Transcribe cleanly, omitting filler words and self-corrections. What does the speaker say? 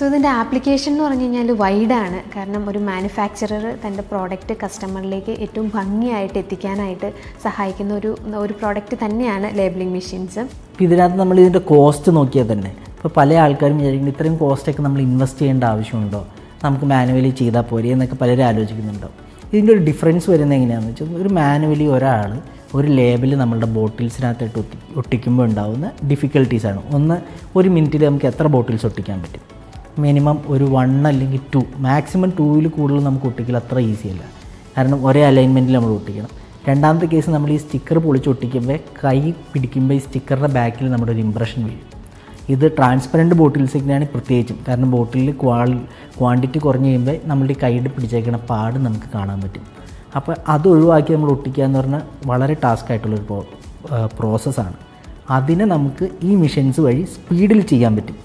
So ഇതിൻ്റെ application എന്ന് പറഞ്ഞു കഴിഞ്ഞാൽ വൈഡാണ്. കാരണം ഒരു മാനുഫാക്ചറർ തൻ്റെ പ്രോഡക്റ്റ് കസ്റ്റമറിലേക്ക് ഏറ്റവും ഭംഗിയായിട്ട് എത്തിക്കാനായിട്ട് സഹായിക്കുന്ന ഒരു പ്രോഡക്റ്റ് തന്നെയാണ് ലേബലിംഗ് മെഷീൻസ്. ഇപ്പോൾ ഇതിനകത്ത് നമ്മൾ ഇതിൻ്റെ കോസ്റ്റ് നോക്കിയാൽ തന്നെ ഇപ്പോൾ പല ആൾക്കാരും വിചാരിക്കുന്നത് ഇത്രയും കോസ്റ്റൊക്കെ നമ്മൾ ഇൻവെസ്റ്റ് ചെയ്യേണ്ട ആവശ്യമുണ്ടോ, നമുക്ക് മാനുവലി ചെയ്താൽ പോരെ എന്നൊക്കെ പലരും ആലോചിക്കുന്നുണ്ടോ. ഇതിൻ്റെ ഒരു ഡിഫറൻസ് വരുന്നത് എങ്ങനെയാണെന്ന് വെച്ചാൽ ഒരു മാനുവലി ഒരാൾ ഒരു ലേബിൾ നമ്മളുടെ ബോട്ടിൽസിനകത്തിട്ട് ഒട്ടിക്കുമ്പോൾ ഉണ്ടാകുന്ന ഡിഫിക്കൽട്ടീസാണ്. ഒന്ന്, ഒരു മിനിറ്റിൽ നമുക്ക് എത്ര ബോട്ടിൽസ് ഒട്ടിക്കാൻ പറ്റും? മിനിമം ഒരു 1 അല്ലെങ്കിൽ 2, മാക്സിമം 2ൽ കൂടുതൽ നമുക്ക് ഒട്ടിക്കൽ അത്ര ഈസിയല്ല. കാരണം ഒരേ അലൈൻമെൻറ്റിൽ നമ്മൾ ഒട്ടിക്കണം. രണ്ടാമത്തെ കേസ്, നമ്മൾ ഈ സ്റ്റിക്കർ പൊളിച്ച് ഒട്ടിക്കുമ്പോൾ കൈ പിടിക്കുമ്പോൾ ഈ സ്റ്റിക്കറുടെ ബാക്കിൽ നമ്മുടെ ഒരു ഇമ്പ്രഷൻ വീഴും. ഇത് ട്രാൻസ്പെറൻറ്റ് ബോട്ടിൽസിനാണ് പ്രത്യേകിച്ചും. കാരണം ബോട്ടിലിൽ ക്വാണ്ടിറ്റി കുറഞ്ഞ് കഴിയുമ്പോൾ നമ്മളുടെ കൈയിൽ പിടിച്ചേക്കണ പാട് നമുക്ക് കാണാൻ പറ്റും. അപ്പോൾ അത് ഒഴിവാക്കി നമ്മൾ ഒട്ടിക്കുക എന്ന് പറഞ്ഞാൽ വളരെ ടാസ്ക് ആയിട്ടുള്ളൊരു പ്രോസസ്സാണ്. അതിനെ നമുക്ക് ഈ മെഷീൻസ് വഴി സ്പീഡിൽ ചെയ്യാൻ പറ്റും.